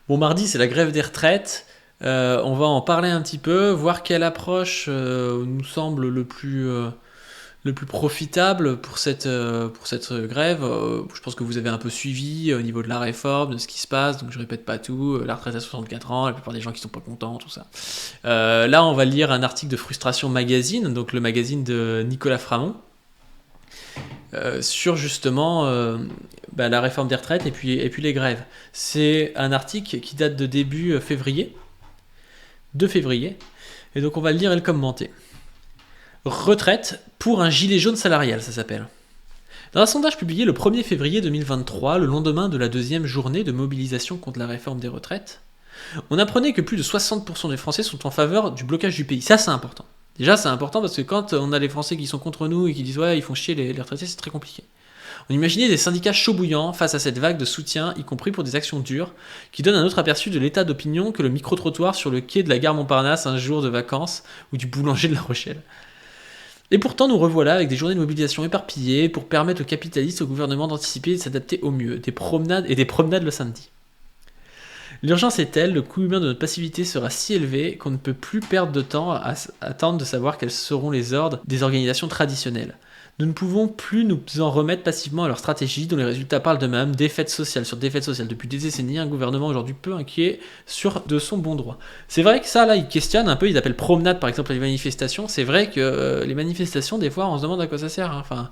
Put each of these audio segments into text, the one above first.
Bon, mardi, c'est la grève des retraites. On va en parler un petit peu, voir quelle approche nous semble le plus profitable pour cette grève. Je pense que vous avez un peu suivi au niveau de la réforme, de ce qui se passe, donc je répète pas tout. La retraite à 64 ans, la plupart des gens qui sont pas contents, tout ça. Là, on va lire un article de Frustration Magazine, donc le magazine de Nicolas Framont, sur justement la réforme des retraites et puis les grèves. C'est un article qui date de début février, 2 février, et donc on va le lire et le commenter. Retraite pour un gilet jaune salarial, ça s'appelle. Dans un sondage publié le 1er février 2023, le lendemain de la deuxième journée de mobilisation contre la réforme des retraites, on apprenait que plus de 60% des Français sont en faveur du blocage du pays. Ça, c'est important. Déjà, c'est important parce que quand on a les Français qui sont contre nous et qui disent « ouais, ils font chier les retraités », c'est très compliqué. On imaginait des syndicats chauds bouillants face à cette vague de soutien, y compris pour des actions dures, qui donnent un autre aperçu de l'état d'opinion que le micro-trottoir sur le quai de la gare Montparnasse un jour de vacances ou du boulanger de La Rochelle. Et pourtant, nous revoilà avec des journées de mobilisation éparpillées pour permettre aux capitalistes et au gouvernement d'anticiper et de s'adapter au mieux, des promenades le samedi. L'urgence est telle, le coût humain de notre passivité sera si élevé qu'on ne peut plus perdre de temps à attendre de savoir quels seront les ordres des organisations traditionnelles. Nous ne pouvons plus nous en remettre passivement à leur stratégie dont les résultats parlent d'eux-mêmes, défaite sociale sur défaite sociale. Depuis des décennies, un gouvernement aujourd'hui peu inquiet de son bon droit. C'est vrai que ça, là, ils questionnent un peu, ils appellent promenade par exemple les manifestations. C'est vrai que les manifestations, des fois, on se demande à quoi ça sert. Hein. Enfin,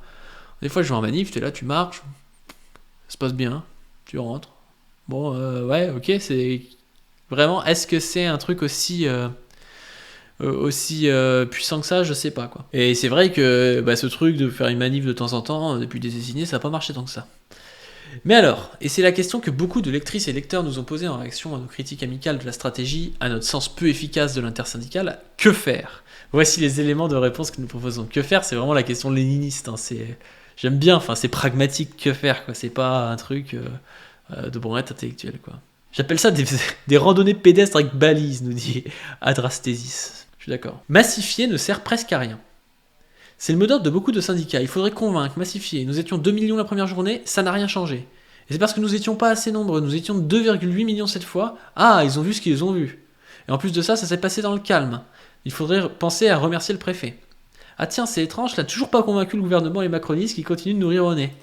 des fois, je vais en manif, tu es là, tu marches, ça se passe bien, tu rentres. Bon, ouais, ok, c'est vraiment. Est-ce que c'est un truc aussi puissant que ça, je sais pas quoi. Et c'est vrai que ce truc de faire une manif de temps en temps, depuis des décennies, ça n'a pas marché tant que ça. Mais alors, et c'est la question que beaucoup de lectrices et lecteurs nous ont posée en réaction à nos critiques amicales de la stratégie, à notre sens peu efficace de l'intersyndicale, que faire ? Voici les éléments de réponse que nous proposons. Que faire, c'est vraiment la question léniniste. Hein, j'aime bien, enfin c'est pragmatique, que faire quoi. C'est pas un truc de branlette intellectuelle quoi. J'appelle ça des randonnées pédestres avec balises, nous dit Adrastésis. Je suis d'accord. Massifier ne sert presque à rien. C'est le mot d'ordre de beaucoup de syndicats. Il faudrait convaincre, massifier. Nous étions 2 millions la première journée, ça n'a rien changé. Et c'est parce que nous étions pas assez nombreux. Nous étions 2,8 millions cette fois. Ah, ils ont vu ce qu'ils ont vu. Et en plus de ça, ça s'est passé dans le calme. Il faudrait penser à remercier le préfet. Ah tiens, c'est étrange, ça n'a toujours pas convaincu le gouvernement et les macronistes qui continuent de nous rire au nez.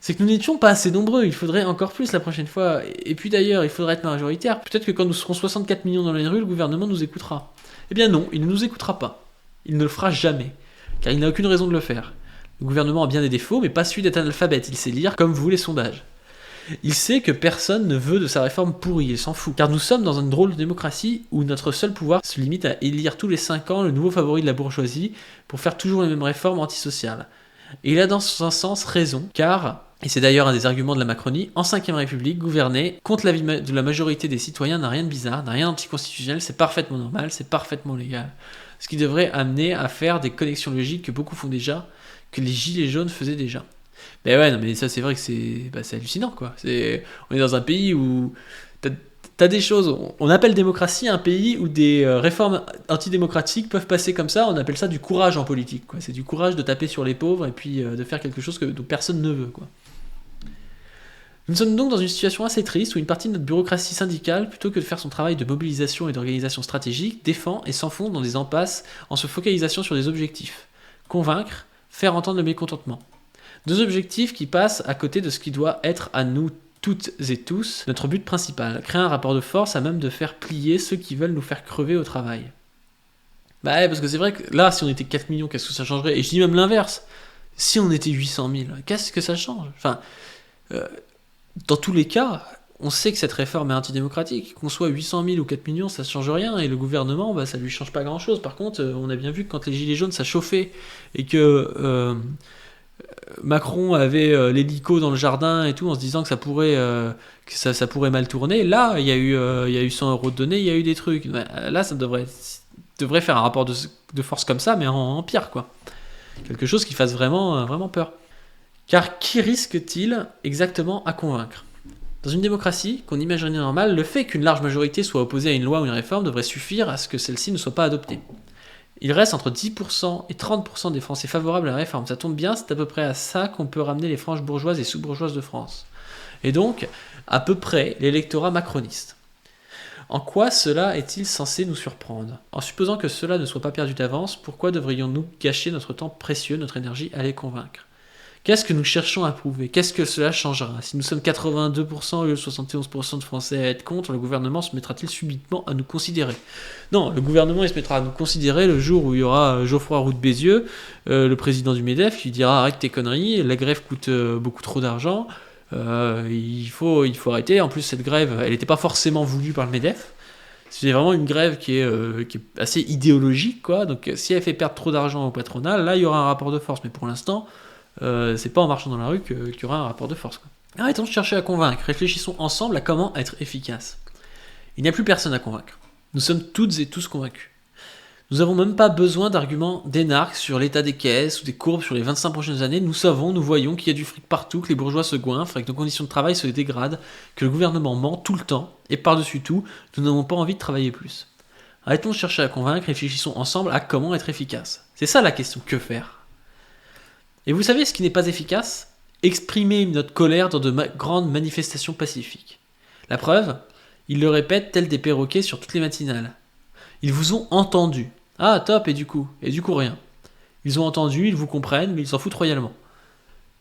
C'est que nous n'étions pas assez nombreux, il faudrait encore plus la prochaine fois. Et puis d'ailleurs, il faudrait être majoritaire. Peut-être que quand nous serons 64 millions dans les rues, le gouvernement nous écoutera. Eh bien non, il ne nous écoutera pas. Il ne le fera jamais. Car il n'a aucune raison de le faire. Le gouvernement a bien des défauts, mais pas celui d'être analphabète. Il sait lire comme vous les sondages. Il sait que personne ne veut de sa réforme pourrie, il s'en fout. Car nous sommes dans une drôle de démocratie où notre seul pouvoir se limite à élire tous les 5 ans le nouveau favori de la bourgeoisie pour faire toujours les mêmes réformes antisociales. Et il a dans un sens raison, car, et c'est d'ailleurs un des arguments de la Macronie, en 5ème République, gouverner contre l'avis de la majorité des citoyens n'a rien de bizarre, n'a rien d'anticonstitutionnel, c'est parfaitement normal, c'est parfaitement légal. Ce qui devrait amener à faire des connexions logiques que beaucoup font déjà, que les gilets jaunes faisaient déjà. Mais ouais, non mais ça c'est vrai que c'est hallucinant quoi. On est dans un pays où t'as des choses, on appelle démocratie un pays où des réformes antidémocratiques peuvent passer comme ça, on appelle ça du courage en politique quoi. C'est du courage de taper sur les pauvres et puis de faire quelque chose dont personne ne veut quoi. Nous sommes donc dans une situation assez triste où une partie de notre bureaucratie syndicale, plutôt que de faire son travail de mobilisation et d'organisation stratégique, défend et s'enfonce dans des impasses en se focalisant sur des objectifs. Convaincre, faire entendre le mécontentement. 2 objectifs qui passent à côté de ce qui doit être à nous toutes et tous notre but principal, créer un rapport de force à même de faire plier ceux qui veulent nous faire crever au travail. Bah ouais, parce que c'est vrai que là, si on était 4 millions, qu'est-ce que ça changerait ? Et je dis même l'inverse. Si on était 800 000, qu'est-ce que ça change ? Enfin, dans tous les cas, on sait que cette réforme est antidémocratique. Qu'on soit 800 000 ou 4 millions, ça ne change rien. Et le gouvernement, ça ne lui change pas grand-chose. Par contre, on a bien vu que quand les gilets jaunes, ça chauffait et que Macron avait l'hélico dans le jardin et tout, en se disant que ça pourrait mal tourner. Là, il y a eu 100 € de donnés, il y a eu des trucs. Là, ça devrait faire un rapport de force comme ça, mais en pire, quoi. Quelque chose qui fasse vraiment peur. Car qui risque-t-il exactement à convaincre ? Dans une démocratie qu'on imaginait normale, le fait qu'une large majorité soit opposée à une loi ou une réforme devrait suffire à ce que celle-ci ne soit pas adoptée. Il reste entre 10% et 30% des Français favorables à la réforme. Ça tombe bien, c'est à peu près à ça qu'on peut ramener les franges bourgeoises et sous-bourgeoises de France. Et donc, à peu près l'électorat macroniste. En quoi cela est-il censé nous surprendre? En supposant que cela ne soit pas perdu d'avance, pourquoi devrions-nous gâcher notre temps précieux, notre énergie à les convaincre? Qu'est-ce que nous cherchons à prouver? Qu'est-ce que cela changera? Si nous sommes 82% au lieu de 71% de Français à être contre, le gouvernement se mettra-t-il subitement à nous considérer? Non, le gouvernement il se mettra à nous considérer le jour où il y aura Geoffroy Roux de Bézieux, le président du MEDEF, qui dira arrête tes conneries, la grève coûte beaucoup trop d'argent, il faut arrêter. En plus, cette grève, elle n'était pas forcément voulue par le MEDEF. C'est vraiment une grève qui est assez idéologique, quoi. Donc si elle fait perdre trop d'argent au patronat, là il y aura un rapport de force. Mais pour l'instant, c'est pas en marchant dans la rue qu'il y aura un rapport de force, quoi. Arrêtons de chercher à convaincre, réfléchissons ensemble à comment être efficace. Il n'y a plus personne à convaincre. Nous sommes toutes et tous convaincus. Nous n'avons même pas besoin d'arguments d'énarques sur l'état des caisses ou des courbes sur les 25 prochaines années. Nous savons, nous voyons qu'il y a du fric partout, que les bourgeois se goinfrent et que nos conditions de travail se dégradent, que le gouvernement ment tout le temps, et par-dessus tout, nous n'avons pas envie de travailler plus. Arrêtons de chercher à convaincre, réfléchissons ensemble à comment être efficace. C'est ça la question, que faire? Et vous savez ce qui n'est pas efficace? Exprimer notre colère dans de grandes manifestations pacifiques. La preuve, ils le répètent tels des perroquets sur toutes les matinales. Ils vous ont entendu. Ah, top, et du coup rien. Ils ont entendu, ils vous comprennent, mais ils s'en foutent royalement.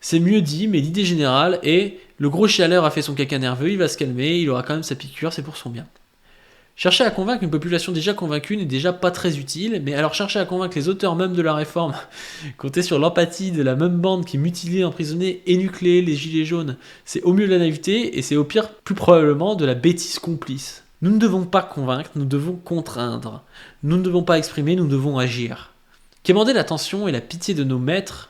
C'est mieux dit, mais l'idée générale est le gros chialeur a fait son caca nerveux, il va se calmer, il aura quand même sa piqûre, c'est pour son bien. Chercher à convaincre une population déjà convaincue n'est déjà pas très utile, mais alors chercher à convaincre les auteurs même de la réforme, compter sur l'empathie de la même bande qui mutilait, emprisonnait et nucléait les gilets jaunes, c'est au mieux de la naïveté et c'est au pire plus probablement de la bêtise complice. Nous ne devons pas convaincre, nous devons contraindre. Nous ne devons pas exprimer, nous devons agir. Quémander l'attention et la pitié de nos maîtres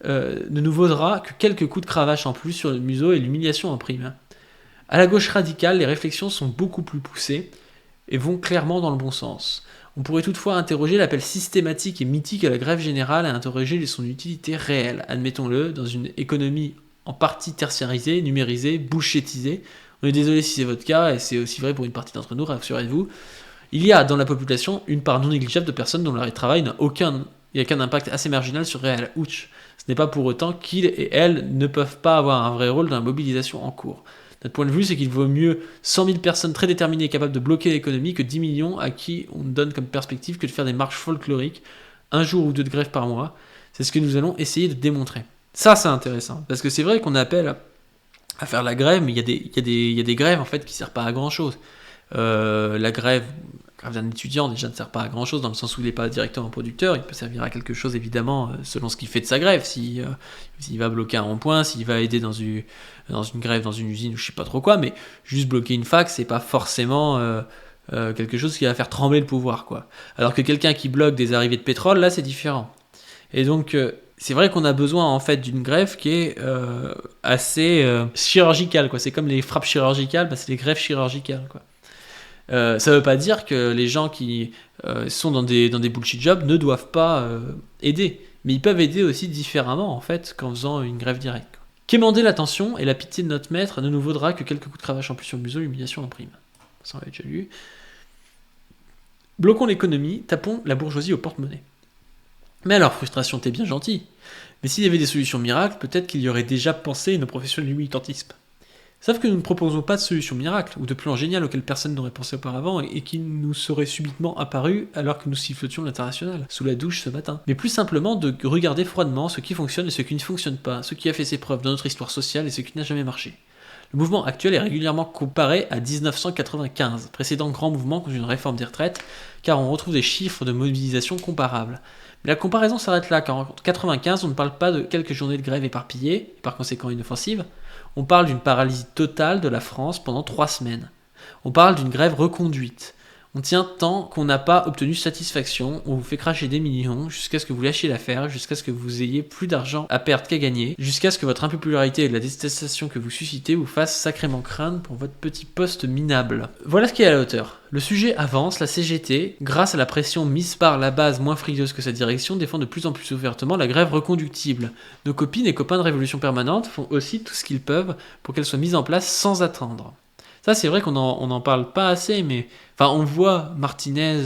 ne nous vaudra que quelques coups de cravache en plus sur le museau et l'humiliation en prime. À la gauche radicale, les réflexions sont beaucoup plus poussées et vont clairement dans le bon sens. On pourrait toutefois interroger l'appel systématique et mythique à la grève générale et interroger son utilité réelle, admettons-le, dans une économie en partie tertiarisée, numérisée, bullshitisée. On est désolé si c'est votre cas, et c'est aussi vrai pour une partie d'entre nous, rassurez-vous. Il y a dans la population une part non négligeable de personnes dont l'arrêt de travail n'a aucun impact assez marginal sur réel. Ouch. Ce n'est pas pour autant qu'ils et elles ne peuvent pas avoir un vrai rôle dans la mobilisation en cours. Notre point de vue, c'est qu'il vaut mieux 100 000 personnes très déterminées et capables de bloquer l'économie que 10 millions à qui on donne comme perspective que de faire des marches folkloriques, un jour ou deux de grève par mois. C'est ce que nous allons essayer de démontrer. Ça, c'est intéressant, parce que c'est vrai qu'on appelle à faire la grève, mais il y a des grèves en fait qui ne servent pas à grand chose. La grève d'un étudiant déjà ne sert pas à grand chose dans le sens où il n'est pas directement producteur, il peut servir à quelque chose évidemment selon ce qu'il fait de sa grève, s'il va bloquer un rond-point, s'il va aider dans une grève dans une usine ou je sais pas trop quoi, mais juste bloquer une fac c'est pas forcément quelque chose qui va faire trembler le pouvoir, quoi. Alors que quelqu'un qui bloque des arrivées de pétrole, là c'est différent. Et donc c'est vrai qu'on a besoin en fait d'une grève qui est assez chirurgicale, quoi. C'est comme les frappes chirurgicales, bah, c'est les grèves chirurgicales, quoi. Ça veut pas dire que les gens qui sont dans des bullshit jobs ne doivent pas aider, mais ils peuvent aider aussi différemment en fait qu'en faisant une grève directe. Quémander l'attention et la pitié de notre maître ne nous vaudra que quelques coups de cravache en plus sur le museau, l'humiliation en prime. Ça on l'a déjà lu. Bloquons l'économie, tapons la bourgeoisie au porte-monnaie. Mais alors, frustration, t'es bien gentil. Mais s'il y avait des solutions miracles, peut-être qu'il y aurait déjà pensé nos professionnels du militantisme. Sauf que nous ne proposons pas de solution miracle, ou de plan génial auquel personne n'aurait pensé auparavant et qui nous serait subitement apparu alors que nous sifflotions l'international, sous la douche ce matin. Mais plus simplement de regarder froidement ce qui fonctionne et ce qui ne fonctionne pas, ce qui a fait ses preuves dans notre histoire sociale et ce qui n'a jamais marché. Le mouvement actuel est régulièrement comparé à 1995, précédent grand mouvement contre une réforme des retraites, car on retrouve des chiffres de mobilisation comparables. Mais la comparaison s'arrête là, car en 1995, on ne parle pas de quelques journées de grève éparpillées, et par conséquent inoffensives, on parle d'une paralysie totale de la France pendant 3 semaines. On parle d'une grève reconduite. On tient tant qu'on n'a pas obtenu satisfaction, on vous fait cracher des millions, jusqu'à ce que vous lâchiez l'affaire, jusqu'à ce que vous ayez plus d'argent à perdre qu'à gagner, jusqu'à ce que votre impopularité et la détestation que vous suscitez vous fassent sacrément craindre pour votre petit poste minable. Voilà ce qui est à la hauteur. Le sujet avance, la CGT, grâce à la pression mise par la base moins frileuse que sa direction, défend de plus en plus ouvertement la grève reconductible. Nos copines et copains de Révolution Permanente font aussi tout ce qu'ils peuvent pour qu'elle soit mise en place sans attendre. Ça, c'est vrai qu'on en parle pas assez, mais... Enfin, on voit Martinez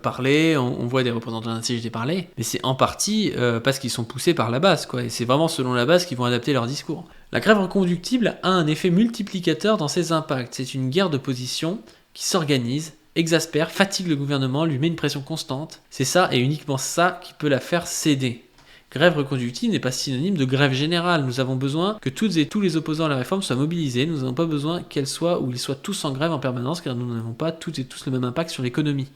parler, on voit des représentants de la CGT parler, mais c'est en partie parce qu'ils sont poussés par la base, quoi. Et c'est vraiment selon la base qu'ils vont adapter leur discours. La grève reconductible a un effet multiplicateur dans ses impacts. C'est une guerre de position qui s'organise, exaspère, fatigue le gouvernement, lui met une pression constante. C'est ça et uniquement ça qui peut la faire céder. Grève reconductible n'est pas synonyme de grève générale. Nous avons besoin que toutes et tous les opposants à la réforme soient mobilisés. Nous n'avons pas besoin qu'elle soit ou ils soient tous en grève en permanence car nous n'avons pas toutes et tous le même impact sur l'économie.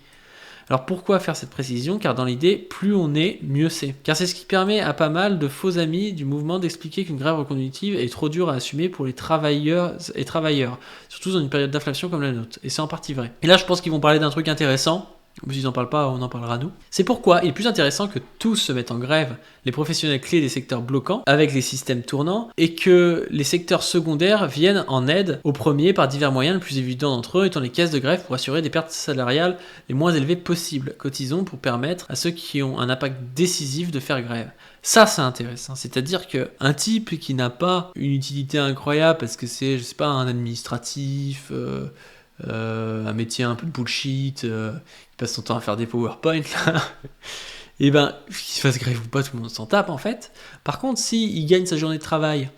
Alors pourquoi faire cette précision? Car dans l'idée, plus on est, mieux c'est. Car c'est ce qui permet à pas mal de faux amis du mouvement d'expliquer qu'une grève reconductible est trop dure à assumer pour les travailleurs et travailleurs, surtout dans une période d'inflation comme la nôtre. Et c'est en partie vrai. Et là, je pense qu'ils vont parler d'un truc intéressant. S'ils n'en parlent pas, on en parlera nous. C'est pourquoi il est plus intéressant que tous se mettent en grève, les professionnels clés des secteurs bloquants, avec les systèmes tournants, et que les secteurs secondaires viennent en aide aux premiers par divers moyens, le plus évident d'entre eux étant les caisses de grève pour assurer des pertes salariales les moins élevées possibles. Cotisons pour permettre à ceux qui ont un impact décisif de faire grève. Ça, c'est intéressant. C'est-à-dire qu'un type qui n'a pas une utilité incroyable parce que c'est, je sais pas, un administratif... un métier un peu de bullshit, qui passe son temps à faire des PowerPoint là, et ben qu'il se fasse grève ou pas, tout le monde s'en tape en fait. Par contre, s'il gagne sa journée de travail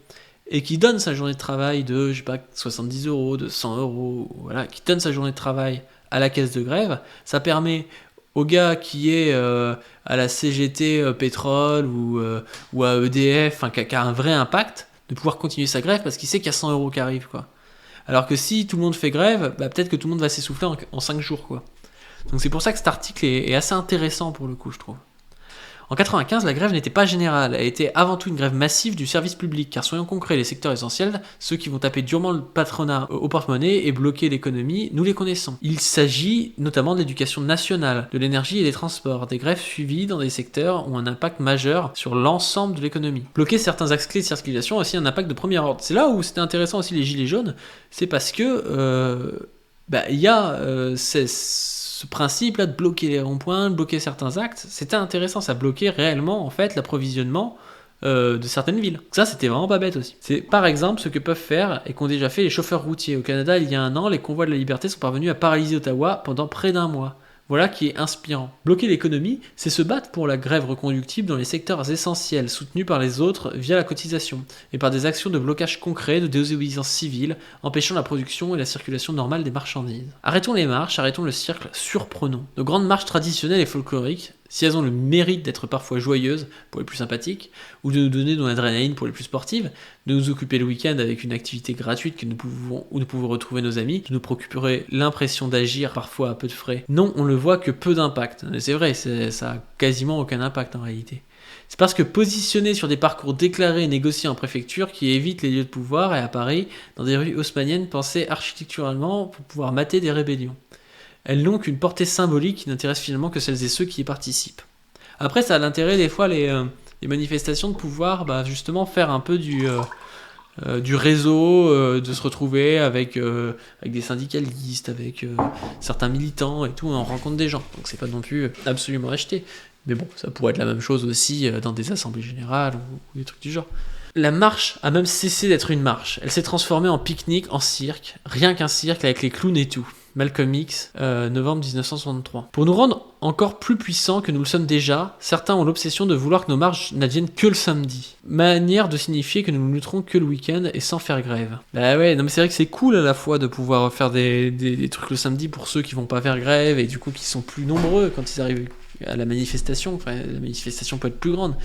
et qu'il donne sa journée de travail de, je sais pas, 70 €, de 100 €, voilà, qui donne sa journée de travail à la caisse de grève, ça permet au gars qui est à la CGT pétrole ou à EDF, enfin qui a un vrai impact, de pouvoir continuer sa grève parce qu'il sait qu'il y a 100 € qui arrivent, quoi. Alors que si tout le monde fait grève, bah peut-être que tout le monde va s'essouffler en 5 jours, quoi. Donc c'est pour ça que cet article est assez intéressant pour le coup, je trouve. En 95, la grève n'était pas générale, elle était avant tout une grève massive du service public, car soyons concrets, les secteurs essentiels, ceux qui vont taper durement le patronat au porte-monnaie et bloquer l'économie, nous les connaissons. Il s'agit notamment de l'éducation nationale, de l'énergie et des transports, des grèves suivies dans des secteurs ont un impact majeur sur l'ensemble de l'économie. Bloquer certains axes clés de circulation a aussi un impact de premier ordre. C'est là où c'était intéressant aussi les gilets jaunes, c'est parce que il y a ce principe là de bloquer les ronds-points, de bloquer certains actes, c'était intéressant, ça bloquait réellement en fait l'approvisionnement de certaines villes. Ça c'était vraiment pas bête aussi. C'est par exemple ce que peuvent faire et qu'ont déjà fait les chauffeurs routiers. Au Canada, il y a un an, les convois de la liberté sont parvenus à paralyser Ottawa pendant près d'un mois. Voilà qui est inspirant. Bloquer l'économie, c'est se battre pour la grève reconductible dans les secteurs essentiels, soutenus par les autres via la cotisation, et par des actions de blocage concret, de désobéissance civile, empêchant la production et la circulation normale des marchandises. Arrêtons les marches, arrêtons le cirque, surprenons. Nos grandes marches traditionnelles et folkloriques, si elles ont le mérite d'être parfois joyeuses pour les plus sympathiques, ou de nous donner de l'adrénaline pour les plus sportives, de nous occuper le week-end avec une activité gratuite où nous pouvons retrouver nos amis, de nous procurer l'impression d'agir parfois à peu de frais. Non, on ne voit que peu d'impact. C'est vrai, ça a quasiment aucun impact en réalité. C'est parce que positionné sur des parcours déclarés et négociés en préfecture qui évitent les lieux de pouvoir et à Paris, dans des rues haussmanniennes pensées architecturalement pour pouvoir mater des rébellions. Elles n'ont qu'une portée symbolique qui n'intéresse finalement que celles et ceux qui y participent. Après, ça a l'intérêt des fois, les manifestations de pouvoir justement faire un peu du réseau, de se retrouver avec des syndicalistes, avec certains militants et tout, on rencontre des gens. Donc c'est pas non plus absolument acheté. Mais bon, ça pourrait être la même chose aussi dans des assemblées générales ou des trucs du genre. La marche a même cessé d'être une marche. Elle s'est transformée en pique-nique, en cirque, rien qu'un cirque avec les clowns et tout. Malcolm X, novembre 1963. Pour nous rendre encore plus puissants que nous le sommes déjà, certains ont l'obsession de vouloir que nos marches n'adviennent que le samedi. Manière de signifier que nous ne lutterons que le week-end et sans faire grève. Bah ouais, non mais c'est vrai que c'est cool à la fois de pouvoir faire des trucs le samedi pour ceux qui vont pas faire grève et du coup qui sont plus nombreux quand ils arrivent à la manifestation. Enfin, la manifestation peut être plus grande.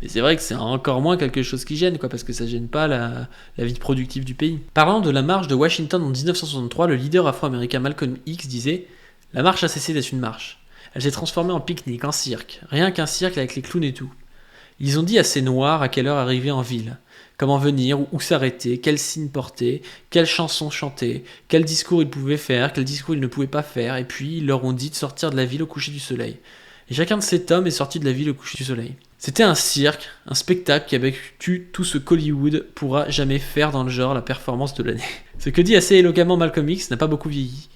Mais c'est vrai que c'est encore moins quelque chose qui gêne, parce que ça gêne pas la vie productive du pays. Parlant de la marche de Washington en 1963, le leader afro-américain Malcolm X disait « La marche a cessé d'être une marche. Elle s'est transformée en pique-nique, en cirque. Rien qu'un cirque avec les clowns et tout. Ils ont dit à ces noirs à quelle heure arriver en ville, comment venir, où s'arrêter, quels signes porter, quelles chansons chanter, quel discours ils pouvaient faire, quel discours ils ne pouvaient pas faire, et puis ils leur ont dit de sortir de la ville au coucher du soleil. Et chacun de cet hommes est sorti de la ville au coucher du soleil. C'était un cirque, un spectacle qui avait tué tout ce qu'Hollywood pourra jamais faire dans le genre la performance de l'année. Ce que dit assez éloquemment Malcolm X n'a pas beaucoup vieilli.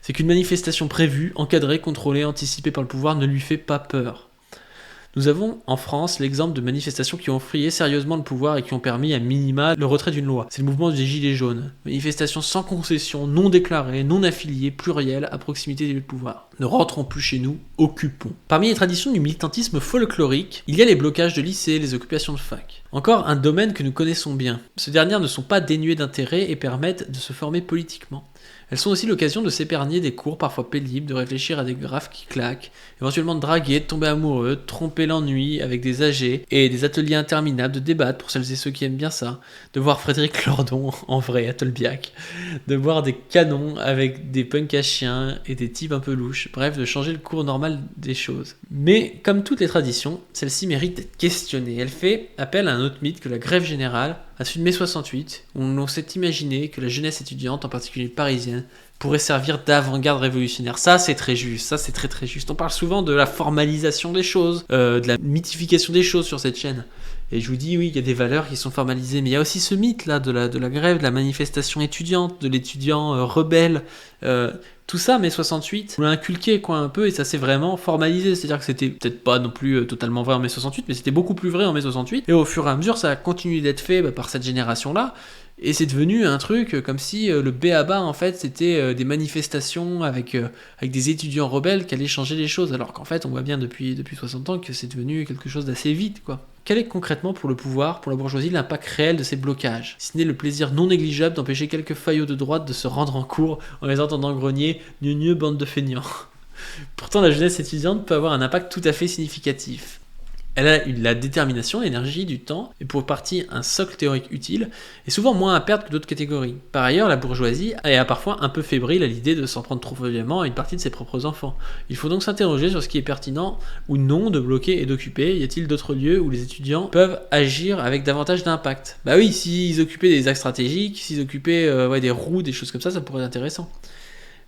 C'est qu'une manifestation prévue, encadrée, contrôlée, anticipée par le pouvoir ne lui fait pas peur. Nous avons en France l'exemple de manifestations qui ont frayé sérieusement le pouvoir et qui ont permis à minima le retrait d'une loi. C'est le mouvement des Gilets jaunes. Manifestations sans concession, non déclarées, non affiliées, plurielles, à proximité des lieux de pouvoir. Ne rentrons plus chez nous, occupons. Parmi les traditions du militantisme folklorique, il y a les blocages de lycées, les occupations de fac. Encore un domaine que nous connaissons bien. Ces dernières ne sont pas dénuées d'intérêt et permettent de se former politiquement. Elles sont aussi l'occasion de s'épargner des cours parfois pénibles, de réfléchir à des graphes qui claquent, éventuellement de draguer, de tomber amoureux, de tromper l'ennui avec des AG et des ateliers interminables, de débattre pour celles et ceux qui aiment bien ça, de voir Frédéric Lordon en vrai à Tolbiac, de boire des canons avec des punks à chiens et des types un peu louches, bref, de changer le cours normal des choses. Mais comme toutes les traditions, celle-ci mérite d'être questionnée. Elle fait appel à un autre mythe que la grève générale, à celui de mai 68, où l'on s'est imaginé que la jeunesse étudiante, en particulier parisienne, pourrait servir d'avant-garde révolutionnaire. Ça, c'est très juste. Ça, c'est très très juste. On parle souvent de la formalisation des choses, de la mythification des choses sur cette chaîne. Et je vous dis, oui, il y a des valeurs qui sont formalisées, mais il y a aussi ce mythe-là de la grève, de la manifestation étudiante, de l'étudiant rebelle. Tout ça, mai 68, on l'a inculqué quoi un peu, et ça s'est vraiment formalisé. C'est-à-dire que c'était peut-être pas non plus totalement vrai en mai 68, mais c'était beaucoup plus vrai en mai 68. Et au fur et à mesure, ça a continué d'être fait par cette génération-là. Et c'est devenu un truc comme si le b.a.-ba en fait c'était des manifestations avec des étudiants rebelles qui allaient changer les choses, alors qu'en fait on voit bien depuis 60 ans que c'est devenu quelque chose d'assez vite quoi. Quel est concrètement pour le pouvoir, pour la bourgeoisie, l'impact réel de ces blocages, si ce n'est le plaisir non négligeable d'empêcher quelques faillots de droite de se rendre en cours en les entendant grogner « gneu bande de feignants ». Pourtant la jeunesse étudiante peut avoir un impact tout à fait significatif. Elle a la détermination, l'énergie, du temps, et pour partie un socle théorique utile, et souvent moins à perdre que d'autres catégories. Par ailleurs, la bourgeoisie est parfois un peu fébrile à l'idée de s'en prendre trop violemment à une partie de ses propres enfants. Il faut donc s'interroger sur ce qui est pertinent ou non de bloquer et d'occuper. Y a-t-il d'autres lieux où les étudiants peuvent agir avec davantage d'impact ? Bah oui, s'ils occupaient des axes stratégiques, s'ils occupaient des roues, des choses comme ça pourrait être intéressant.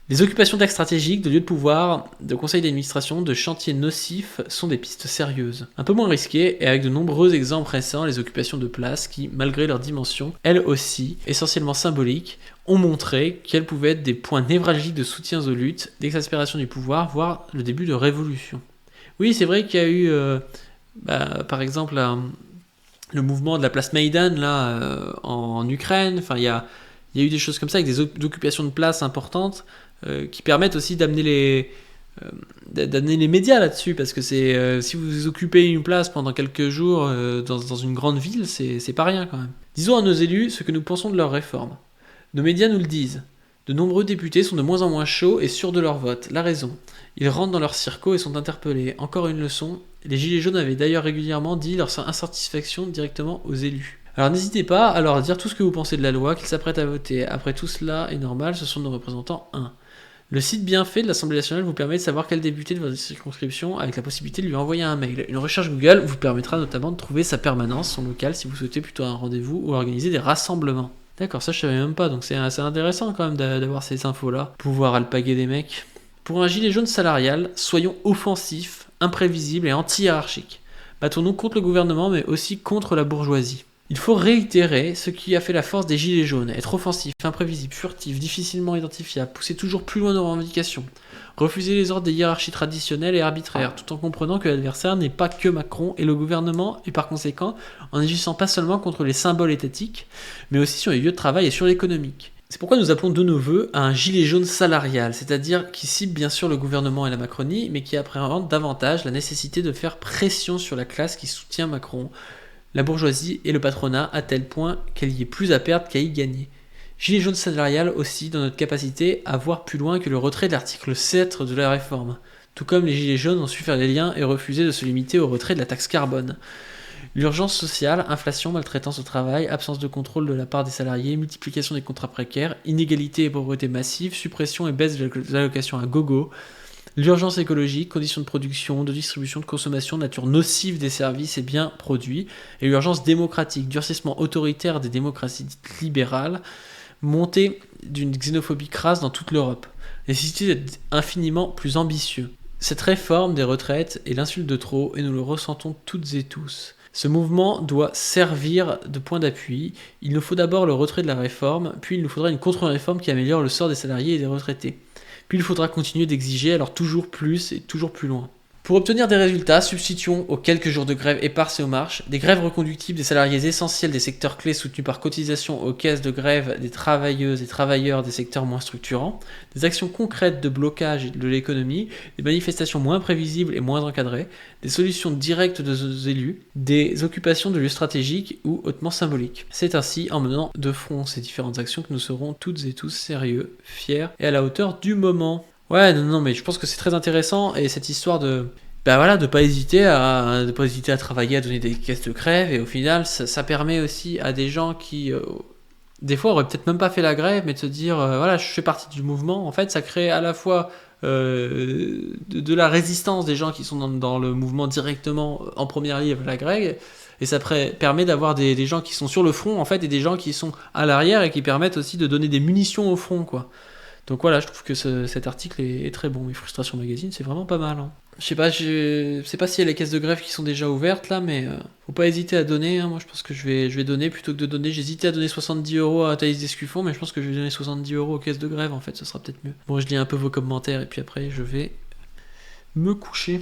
Les occupations d'axes stratégiques, de lieux de pouvoir, de conseils d'administration, de chantiers nocifs sont des pistes sérieuses. Un peu moins risquées, et avec de nombreux exemples récents, les occupations de places qui, malgré leur dimension, elles aussi, essentiellement symboliques, ont montré qu'elles pouvaient être des points névralgiques de soutien aux luttes, d'exaspération du pouvoir, voire le début de révolution. Oui, c'est vrai qu'il y a eu, par exemple, le mouvement de la place Maïdan, là, en Ukraine, enfin, il y a eu des choses comme ça, avec des occupations de places importantes, qui permettent aussi d'amener les médias là-dessus, parce que si vous occupez une place pendant quelques jours dans une grande ville, c'est pas rien quand même. Disons à nos élus ce que nous pensons de leurs réformes. Nos médias nous le disent. De nombreux députés sont de moins en moins chauds et sûrs de leur vote. La raison. Ils rentrent dans leur circo et sont interpellés. Encore une leçon. Les Gilets jaunes avaient d'ailleurs régulièrement dit leur insatisfaction directement aux élus. Alors n'hésitez pas à leur dire tout ce que vous pensez de la loi, qu'ils s'apprêtent à voter. Après tout cela est normal, ce sont nos représentants 1. Le site bien fait de l'Assemblée nationale vous permet de savoir quel député de votre circonscription, avec la possibilité de lui envoyer un mail. Une recherche Google vous permettra notamment de trouver sa permanence, son local, si vous souhaitez plutôt un rendez-vous ou organiser des rassemblements. D'accord, ça je savais même pas, donc c'est assez intéressant quand même d'avoir ces infos-là. Pouvoir alpaguer des mecs. Pour un gilet jaune salarial, soyons offensifs, imprévisibles et anti-hiérarchiques. Battons-nous contre le gouvernement, mais aussi contre la bourgeoisie. Il faut réitérer ce qui a fait la force des gilets jaunes, être offensif, imprévisible, furtif, difficilement identifiable, pousser toujours plus loin nos revendications, refuser les ordres des hiérarchies traditionnelles et arbitraires, tout en comprenant que l'adversaire n'est pas que Macron et le gouvernement, et par conséquent, en agissant pas seulement contre les symboles étatiques, mais aussi sur les lieux de travail et sur l'économique. C'est pourquoi nous appelons de nos vœux à un gilet jaune salarial, c'est-à-dire qui cible bien sûr le gouvernement et la Macronie, mais qui appréhende davantage la nécessité de faire pression sur la classe qui soutient Macron, la bourgeoisie et le patronat à tel point qu'elle y ait plus à perdre qu'à y gagner. Gilet jaune salarial aussi dans notre capacité à voir plus loin que le retrait de l'article 7 de la réforme. Tout comme les gilets jaunes ont su faire les liens et refuser de se limiter au retrait de la taxe carbone. L'urgence sociale, inflation, maltraitance au travail, absence de contrôle de la part des salariés, multiplication des contrats précaires, inégalité et pauvreté massive, suppression et baisse des allocations à gogo, l'urgence écologique, conditions de production, de distribution, de consommation, nature nocive des services et biens produits, et l'urgence démocratique, durcissement autoritaire des démocraties libérales, montée d'une xénophobie crasse dans toute l'Europe, nécessité d'être infiniment plus ambitieux. Cette réforme des retraites est l'insulte de trop, et nous le ressentons toutes et tous. Ce mouvement doit servir de point d'appui. Il nous faut d'abord le retrait de la réforme, puis il nous faudra une contre-réforme qui améliore le sort des salariés et des retraités. Puis il faudra continuer d'exiger alors toujours plus et toujours plus loin. Pour obtenir des résultats, substituons aux quelques jours de grève éparses et aux marches des grèves reconductibles des salariés essentiels des secteurs clés soutenus par cotisation aux caisses de grève des travailleuses et travailleurs des secteurs moins structurants, des actions concrètes de blocage de l'économie, des manifestations moins prévisibles et moins encadrées, des solutions directes de nos élus, des occupations de lieux stratégiques ou hautement symboliques. C'est ainsi en menant de front ces différentes actions que nous serons toutes et tous sérieux, fiers et à la hauteur du moment. Ouais, non, mais je pense que c'est très intéressant et cette histoire de, de pas hésiter à travailler, à donner des caisses de grève et au final, ça permet aussi à des gens qui, des fois, auraient peut-être même pas fait la grève, mais de se dire, je fais partie du mouvement. En fait, ça crée à la fois de la résistance des gens qui sont dans le mouvement directement en première ligne avec la grève. Et ça permet d'avoir des gens qui sont sur le front, en fait, et des gens qui sont à l'arrière et qui permettent aussi de donner des munitions au front, quoi. Donc voilà, je trouve que cet article est très bon. Et Frustration Magazine, c'est vraiment pas mal. Hein. Je sais pas s'il y a les caisses de grève qui sont déjà ouvertes là, mais faut pas hésiter à donner. Hein. Moi, je pense que je vais donner plutôt que de donner. J'hésitais à donner 70€ à Thaïs Descuffon, mais je pense que je vais donner 70€ aux caisses de grève en fait, ce sera peut-être mieux. Bon, je lis un peu vos commentaires et puis après, je vais me coucher.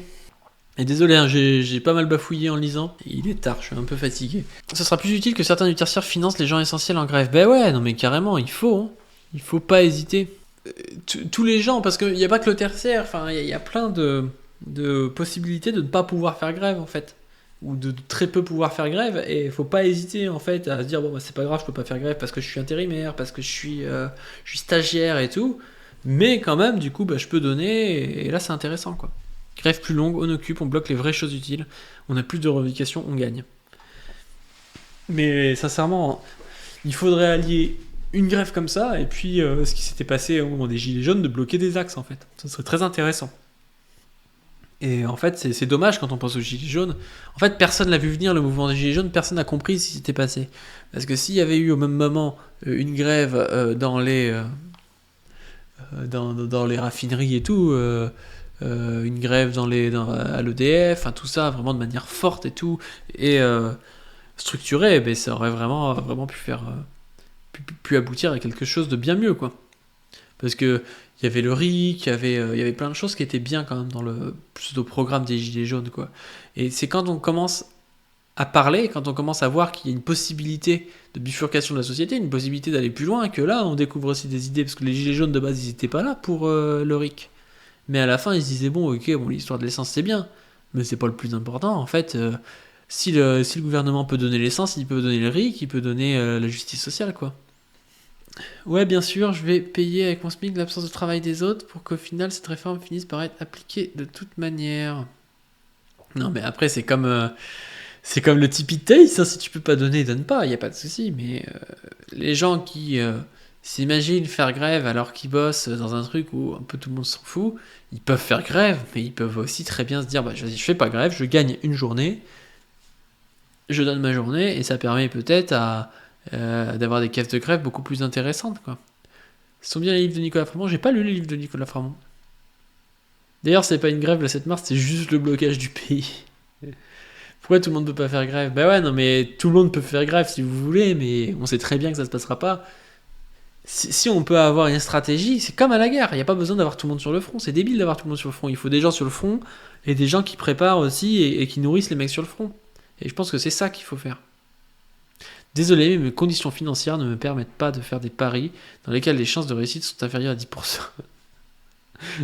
Et désolé, hein, j'ai pas mal bafouillé en lisant. Il est tard, je suis un peu fatigué. Ce sera plus utile que certains du tertiaire financent les gens essentiels en grève. Ben ouais, non mais carrément, il faut. Hein. Il faut pas hésiter. Tous les gens, parce qu'il n'y a pas que le tertiaire, enfin il y a plein de possibilités de ne pas pouvoir faire grève en fait, ou de très peu pouvoir faire grève, et il faut pas hésiter en fait à se dire c'est pas grave, je peux pas faire grève parce que je suis intérimaire, parce que je suis stagiaire et tout, mais quand même du coup je peux donner, et là c'est intéressant quoi. Grève plus longue, on occupe, on bloque les vraies choses utiles, on a plus de revendications, on gagne. Mais sincèrement, il faudrait allier une grève comme ça, et puis ce qui s'était passé au moment des Gilets jaunes, de bloquer des axes en fait. Ça serait très intéressant. Et en fait, c'est dommage quand on pense aux Gilets jaunes. En fait, personne l'a vu venir, le mouvement des Gilets jaunes, personne n'a compris ce qui s'était passé. Parce que s'il y avait eu au même moment une grève dans les raffineries et tout, une grève à l'EDF, tout ça, vraiment de manière forte et tout, et structurée, ça aurait vraiment pu faire... pu aboutir à quelque chose de bien mieux, quoi. Parce que il y avait le RIC, il y avait plein de choses qui étaient bien quand même dans le pseudo-programme des Gilets jaunes, quoi. Et c'est quand on commence à parler, quand on commence à voir qu'il y a une possibilité de bifurcation de la société, une possibilité d'aller plus loin, que là, on découvre aussi des idées, parce que les Gilets jaunes, de base, ils n'étaient pas là pour le RIC. Mais à la fin, ils se disaient, l'histoire de l'essence, c'est bien, mais c'est pas le plus important, en fait... Si le gouvernement peut donner l'essence, il peut donner le RIC, il peut donner la justice sociale, quoi. Ouais, bien sûr, je vais payer avec mon SMIC l'absence de travail des autres pour qu'au final, cette réforme finisse par être appliquée de toute manière. Non, mais après, c'est comme le Tipeee de Thaïs, hein, si tu peux pas donner, donne pas, y a pas de souci. Mais les gens qui s'imaginent faire grève alors qu'ils bossent dans un truc où un peu tout le monde s'en fout, ils peuvent faire grève, mais ils peuvent aussi très bien se dire, je fais pas grève, je gagne une journée, je donne ma journée, et ça permet peut-être d'avoir des caisses de grève beaucoup plus intéressantes, quoi. Ce sont bien les livres de Nicolas Framont. J'ai pas lu les livres de Nicolas Framont. D'ailleurs, c'est pas une grève le 7 mars, c'est juste le blocage du pays. Pourquoi tout le monde peut pas faire grève ? Ouais, non, mais tout le monde peut faire grève si vous voulez, mais on sait très bien que ça se passera pas. Si on peut avoir une stratégie, c'est comme à la guerre. Il n'y a pas besoin d'avoir tout le monde sur le front. C'est débile d'avoir tout le monde sur le front. Il faut des gens sur le front et des gens qui préparent aussi et qui nourrissent les mecs sur le front. Et je pense que c'est ça qu'il faut faire. Désolé, mais mes conditions financières ne me permettent pas de faire des paris dans lesquels les chances de réussite sont inférieures à 10%.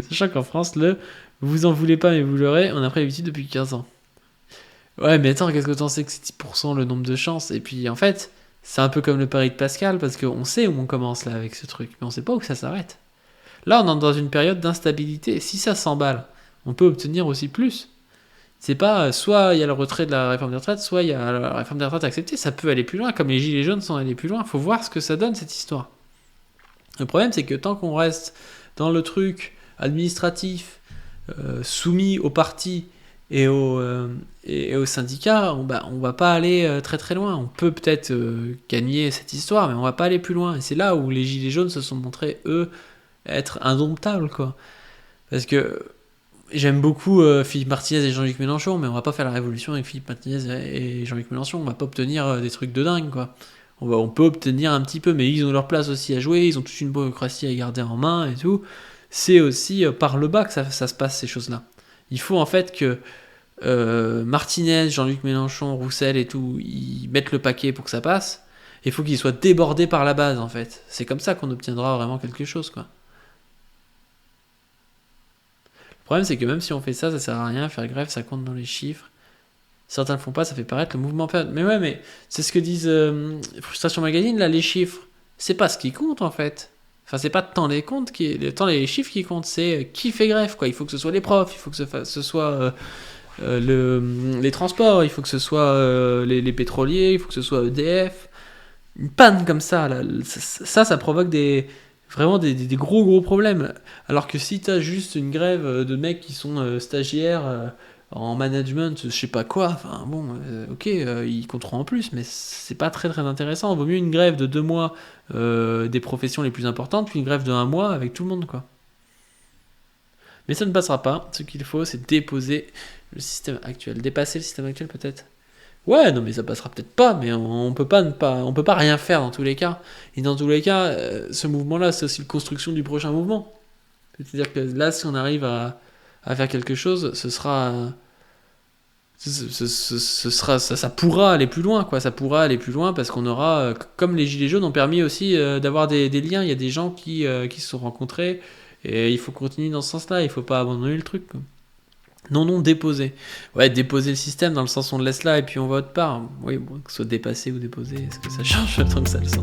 Sachant qu'en France, vous en voulez pas mais vous l'aurez, on a pris l'habitude depuis 15 ans. Ouais, mais attends, qu'est-ce que t'en sais que c'est 10% le nombre de chances ? Et puis en fait, c'est un peu comme le pari de Pascal, parce qu'on sait où on commence là avec ce truc, mais on sait pas où ça s'arrête. Là, on entre dans une période d'instabilité. Si ça s'emballe, on peut obtenir aussi plus. C'est pas soit il y a le retrait de la réforme des retraites, soit il y a la réforme des retraites acceptée. Ça peut aller plus loin, comme les Gilets jaunes sont allés plus loin. Faut voir ce que ça donne, cette histoire. Le problème, c'est que tant qu'on reste dans le truc administratif, soumis aux partis et aux syndicats, on va pas aller très très loin. On peut peut-être gagner cette histoire, mais on va pas aller plus loin. Et c'est là où les Gilets jaunes se sont montrés, eux, être indomptables, quoi. Parce que j'aime beaucoup Philippe Martinez et Jean-Luc Mélenchon, mais on va pas faire la révolution avec Philippe Martinez et Jean-Luc Mélenchon. On va pas obtenir des trucs de dingue, quoi. On peut obtenir un petit peu, mais ils ont leur place aussi à jouer. Ils ont toute une bureaucratie à garder en main et tout. C'est aussi par le bas que ça se passe, ces choses-là. Il faut en fait que Martinez, Jean-Luc Mélenchon, Roussel et tout, ils mettent le paquet pour que ça passe. Il faut qu'ils soient débordés par la base, en fait. C'est comme ça qu'on obtiendra vraiment quelque chose, quoi. Le problème, c'est que même si on fait ça, ça sert à rien. Faire grève, ça compte dans les chiffres. Certains le font pas, ça fait paraître le mouvement perdre. Mais ouais, mais c'est ce que disent Frustration Magazine, là, les chiffres. C'est pas ce qui compte, en fait. Enfin, c'est pas tant les comptes tant les chiffres qui comptent, c'est qui fait grève, quoi. Il faut que ce soit les profs, il faut que ce soit les transports, il faut que ce soit les pétroliers, il faut que ce soit EDF. Une panne comme ça, là, ça provoque vraiment des gros problèmes. Alors que si t'as juste une grève de mecs qui sont stagiaires en management, je sais pas quoi, enfin bon, ok, ils compteront en plus, mais c'est pas très intéressant. Vaut mieux une grève de 2 mois des professions les plus importantes, puis une grève de 1 mois avec tout le monde, quoi. Mais ça ne passera pas. Ce qu'il faut, c'est déposer le système actuel. Dépasser le système actuel, peut-être. Ouais, non, mais ça passera peut-être pas, mais on peut pas on peut pas rien faire dans tous les cas. Et dans tous les cas, ce mouvement-là, c'est aussi la construction du prochain mouvement. C'est-à-dire que là, si on arrive à faire quelque chose, ce sera, ça pourra aller plus loin, quoi. Ça pourra aller plus loin parce qu'on aura, comme les Gilets jaunes ont permis aussi d'avoir des liens. Il y a des gens qui se sont rencontrés et il faut continuer dans ce sens-là. Il faut pas abandonner le truc, quoi. Non, déposer. Ouais, déposer le système dans le sens où on le laisse là et puis on va autre part. Oui, bon, que ce soit dépassé ou déposé, est-ce que ça change tant que ça le sent?